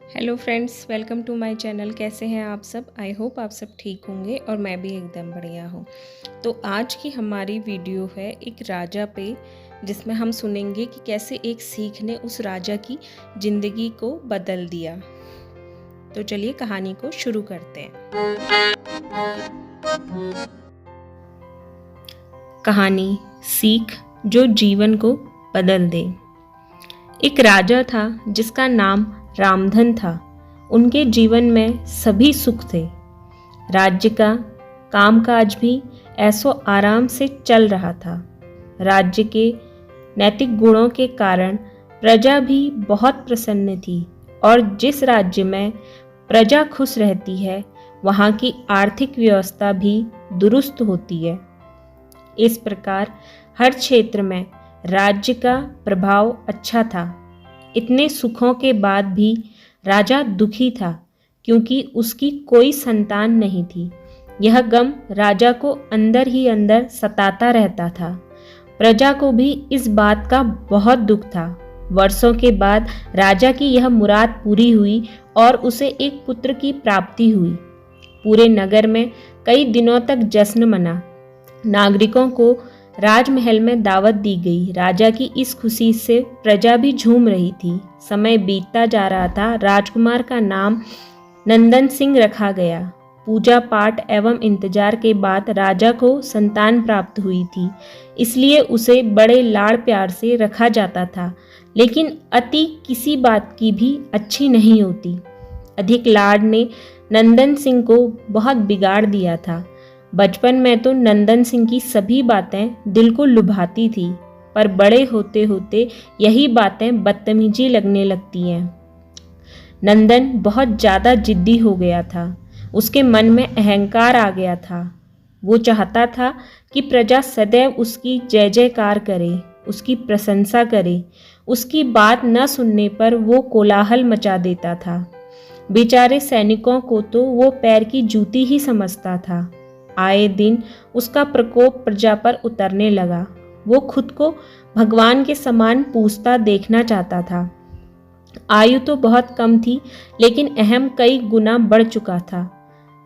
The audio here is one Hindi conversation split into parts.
Hello friends, welcome to my channel. कैसे हैं आप सब? आई होप आप सब ठीक होंगे और मैं भी एकदम बढ़िया हूँ। तो आज की हमारी वीडियो है एक राजा पे, जिसमें हम सुनेंगे कि कैसे एक सीख ने उस राजा की ज़िंदगी को बदल दिया। तो चलिए कहानी को शुरू करते हैं। कहानी सीख जो जीवन को बदल दे। एक राजा था जिसका नाम रामधन था। उनके जीवन में सभी सुख थे। राज्य का कामकाज भी ऐसो आराम से चल रहा था। राज्य के नैतिक गुणों के कारण प्रजा भी बहुत प्रसन्न थी और जिस राज्य में प्रजा खुश रहती है वहाँ की आर्थिक व्यवस्था भी दुरुस्त होती है। इस प्रकार हर क्षेत्र में राज्य का प्रभाव अच्छा था। इतने सुखों के बाद भी राजा दुखी था क्योंकि उसकी कोई संतान नहीं थी। यह गम राजा को अंदर ही अंदर सताता रहता था। प्रजा को भी इस बात का बहुत दुख था। वर्षों के बाद राजा की यह मुराद पूरी हुई और उसे एक पुत्र की प्राप्ति हुई। पूरे नगर में कई दिनों तक जश्न मना। नागरिकों को राजमहल में दावत दी गई। राजा की इस खुशी से प्रजा भी झूम रही थी। समय बीतता जा रहा था। राजकुमार का नाम नंदन सिंह रखा गया। पूजा पाठ एवं इंतजार के बाद राजा को संतान प्राप्त हुई थी, इसलिए उसे बड़े लाड़ प्यार से रखा जाता था। लेकिन अति किसी बात की भी अच्छी नहीं होती। अधिक लाड़ ने नंदन सिंह को बहुत बिगाड़ दिया था। बचपन में तो नंदन सिंह की सभी बातें दिल को लुभाती थी, पर बड़े होते होते यही बातें बदतमीजी लगने लगती हैं। नंदन बहुत ज़्यादा जिद्दी हो गया था। उसके मन में अहंकार आ गया था। वो चाहता था कि प्रजा सदैव उसकी जय जयकार करे, उसकी प्रशंसा करे। उसकी बात न सुनने पर वो कोलाहल मचा देता था। बेचारे सैनिकों को तो वो पैर की जूती ही समझता था। आए दिन उसका प्रकोप प्रजा पर उतरने लगा। वो खुद को भगवान के समान पूजता देखना चाहता था। आयु तो बहुत कम थी, लेकिन अहम कई गुना बढ़ चुका था।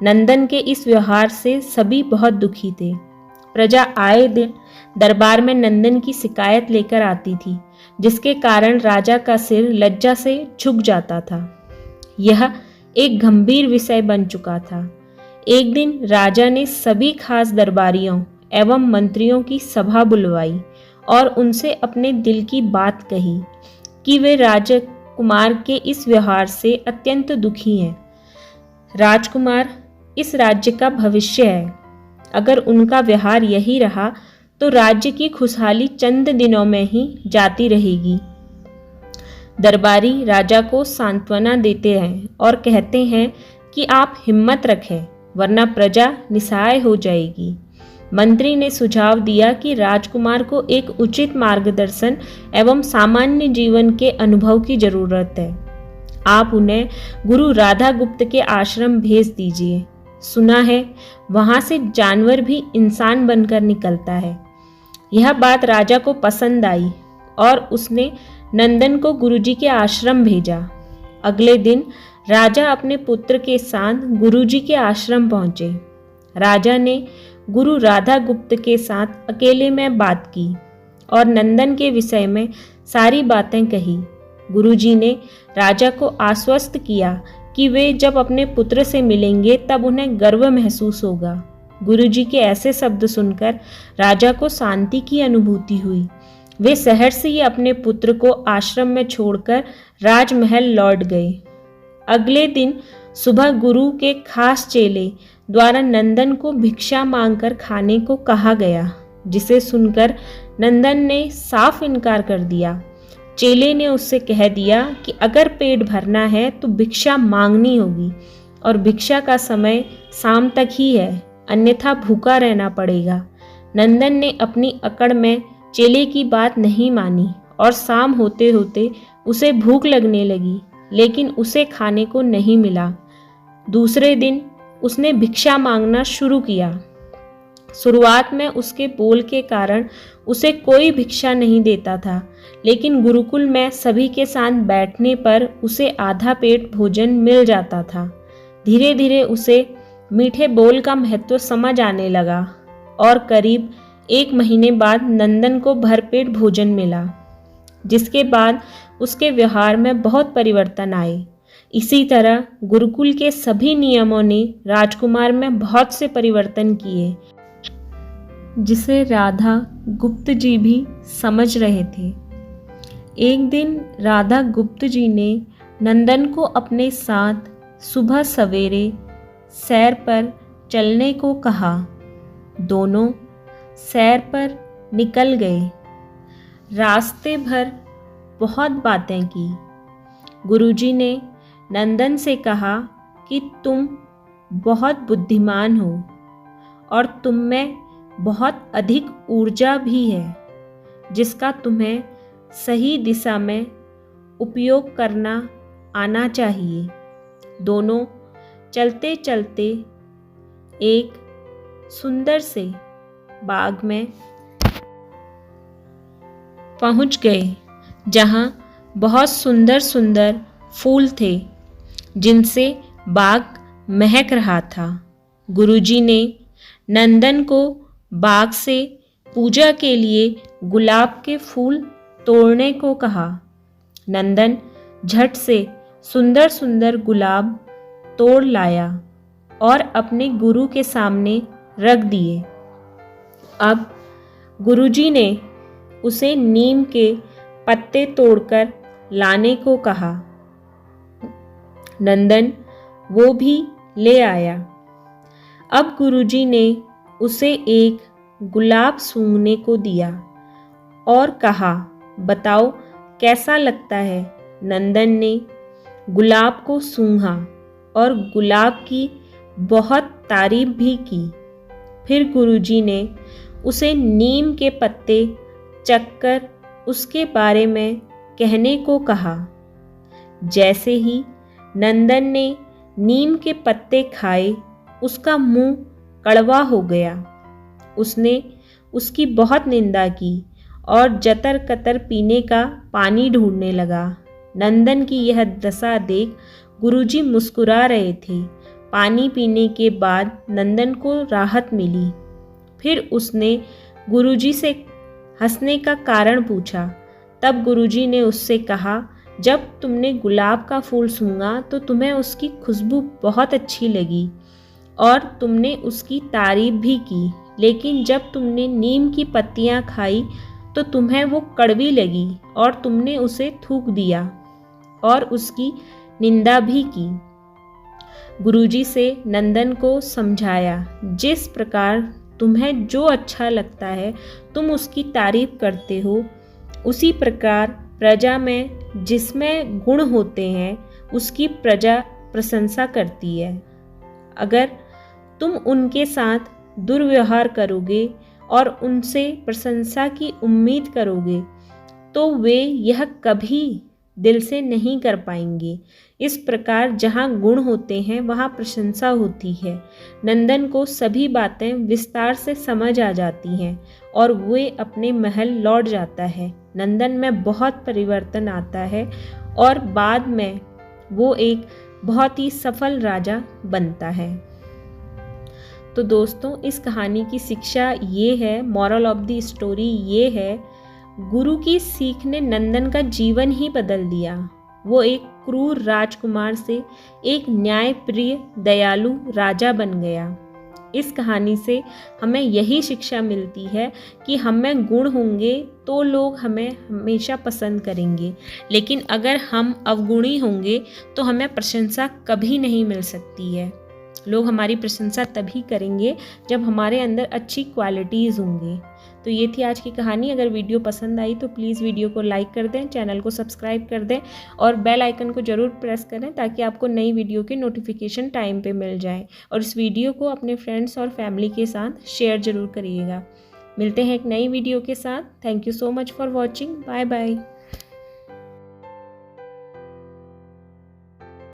नंदन के इस व्यवहार से सभी बहुत दुखी थे। प्रजा आए दिन दरबार में नंदन की शिकायत लेकर आती थी, जिसके कारण राजा का सिर लज्जा से झुक जाता था। यह एक गंभीर विषय बन चुका था। एक दिन राजा ने सभी खास दरबारियों एवं मंत्रियों की सभा बुलवाई और उनसे अपने दिल की बात कही कि वे राजकुमार के इस व्यवहार से अत्यंत दुखी हैं। राजकुमार इस राज्य का भविष्य है। अगर उनका व्यवहार यही रहा तो राज्य की खुशहाली चंद दिनों में ही जाती रहेगी। दरबारी राजा को सांत्वना देते हैं और कहते हैं कि आप हिम्मत रखें, वरना प्रजा निस्सहाय हो जाएगी। मंत्री ने सुझाव दिया कि राजकुमार को एक उचित मार्गदर्शन एवं सामान्य जीवन के अनुभव की जरूरत है। आप उन्हें गुरु राधा गुप्त के आश्रम भेज दीजिए। सुना है वहां से जानवर भी इंसान बनकर निकलता है। यह बात राजा को पसंद आई और उसने नंदन को गुरुजी के आश्रम भेजा। अगले दिन राजा अपने पुत्र के साथ गुरुजी के आश्रम पहुंचे। राजा ने गुरु राधा गुप्त के साथ अकेले में बात की और नंदन के विषय में सारी बातें कही। गुरुजी ने राजा को आश्वस्त किया कि वे जब अपने पुत्र से मिलेंगे तब उन्हें गर्व महसूस होगा। गुरुजी के ऐसे शब्द सुनकर राजा को शांति की अनुभूति हुई। वे शहर से ही अपने पुत्र को आश्रम में छोड़कर राजमहल लौट गए। अगले दिन सुबह गुरु के खास चेले द्वारा नंदन को भिक्षा मांगकर खाने को कहा गया, जिसे सुनकर नंदन ने साफ इनकार कर दिया। चेले ने उससे कह दिया कि अगर पेट भरना है तो भिक्षा मांगनी होगी और भिक्षा का समय शाम तक ही है, अन्यथा भूखा रहना पड़ेगा। नंदन ने अपनी अकड़ में चेले की बात नहीं मानी और शाम होते होते उसे भूख लगने लगी, लेकिन उसे खाने को नहीं मिला। दूसरे दिन उसने भिक्षा मांगना शुरू किया। शुरुआत में उसके बोल के कारण उसे कोई भिक्षा नहीं देता था, लेकिन गुरुकुल में सभी के साथ बैठने पर उसे आधा पेट भोजन मिल जाता था। धीरे धीरे उसे मीठे बोल का महत्व समझ आने लगा और करीब 1 महीने बाद नंदन को भरपेट भोजन मिला, जिसके बाद उसके व्यवहार में बहुत परिवर्तन आए। इसी तरह गुरुकुल के सभी नियमों ने राजकुमार में बहुत से परिवर्तन किए, जिसे राधा गुप्त जी भी समझ रहे थे। एक दिन राधा गुप्त जी ने नंदन को अपने साथ सुबह सवेरे सैर पर चलने को कहा। दोनों सैर पर निकल गए। रास्ते भर बहुत बातें की। गुरुजी ने नंदन से कहा कि तुम बहुत बुद्धिमान हो और तुम में बहुत अधिक ऊर्जा भी है, जिसका तुम्हें सही दिशा में उपयोग करना आना चाहिए। दोनों चलते चलते एक सुंदर से बाग में पहुंच गए, जहां बहुत सुंदर सुंदर फूल थे, जिनसे बाग महक रहा था। गुरुजी ने नंदन को बाग से पूजा के लिए गुलाब के फूल तोड़ने को कहा। नंदन झट से सुंदर सुंदर गुलाब तोड़ लाया और अपने गुरु के सामने रख दिए। अब गुरुजी ने उसे नीम के पत्ते तोड़कर लाने को कहा। नंदन वो भी ले आया। अब गुरुजी ने उसे एक गुलाब सूंघने को दिया और कहा, बताओ कैसा लगता है। नंदन ने गुलाब को सूंघा और गुलाब की बहुत तारीफ भी की। फिर गुरुजी ने उसे नीम के पत्ते चखकर उसके बारे में कहने को कहा। जैसे ही नंदन ने नीम के पत्ते खाए, उसका मुंह कड़वा हो गया। उसने उसकी बहुत निंदा की और जतर कतर पीने का पानी ढूंढने लगा। नंदन की यह दशा देख गुरुजी मुस्कुरा रहे थे। पानी पीने के बाद नंदन को राहत मिली। फिर उसने गुरुजी से हंसने का कारण पूछा। तब गुरुजी ने उससे कहा, जब तुमने गुलाब का फूल सूंघा तो तुम्हें उसकी खुशबू बहुत अच्छी लगी और तुमने उसकी तारीफ भी की, लेकिन जब तुमने नीम की पत्तियां खाई तो तुम्हें वो कड़वी लगी और तुमने उसे थूक दिया और उसकी निंदा भी की। गुरुजी से नंदन को समझाया, जिस प्रकार तुम्हें जो अच्छा लगता है तुम उसकी तारीफ करते हो, उसी प्रकार प्रजा में जिसमें गुण होते हैं उसकी प्रजा प्रशंसा करती है। अगर तुम उनके साथ दुर्व्यवहार करोगे और उनसे प्रशंसा की उम्मीद करोगे तो वे यह कभी दिल से नहीं कर पाएंगे। इस प्रकार जहाँ गुण होते हैं वहाँ प्रशंसा होती है। नंदन को सभी बातें विस्तार से समझ आ जाती हैं और वे अपने महल लौट जाता है। नंदन में बहुत परिवर्तन आता है और बाद में वो एक बहुत ही सफल राजा बनता है। तो दोस्तों, इस कहानी की शिक्षा ये है, मॉरल ऑफ द स्टोरी ये है, गुरु की सीख ने नंदन का जीवन ही बदल दिया। वो एक क्रूर राजकुमार से एक न्यायप्रिय दयालु राजा बन गया। इस कहानी से हमें यही शिक्षा मिलती है कि हमें गुण होंगे तो लोग हमें हमेशा पसंद करेंगे, लेकिन अगर हम अवगुणी होंगे तो हमें प्रशंसा कभी नहीं मिल सकती है। लोग हमारी प्रशंसा तभी करेंगे जब हमारे अंदर अच्छी क्वालिटीज़ होंगी। तो ये थी आज की कहानी। अगर वीडियो पसंद आई तो प्लीज़ वीडियो को लाइक कर दें, चैनल को सब्सक्राइब कर दें और बेल आइकन को ज़रूर प्रेस करें ताकि आपको नई वीडियो की नोटिफिकेशन टाइम पे मिल जाए। और इस वीडियो को अपने फ्रेंड्स और फैमिली के साथ शेयर ज़रूर करिएगा। मिलते हैं एक नई वीडियो के साथ। Thank you so much for watching. Bye bye.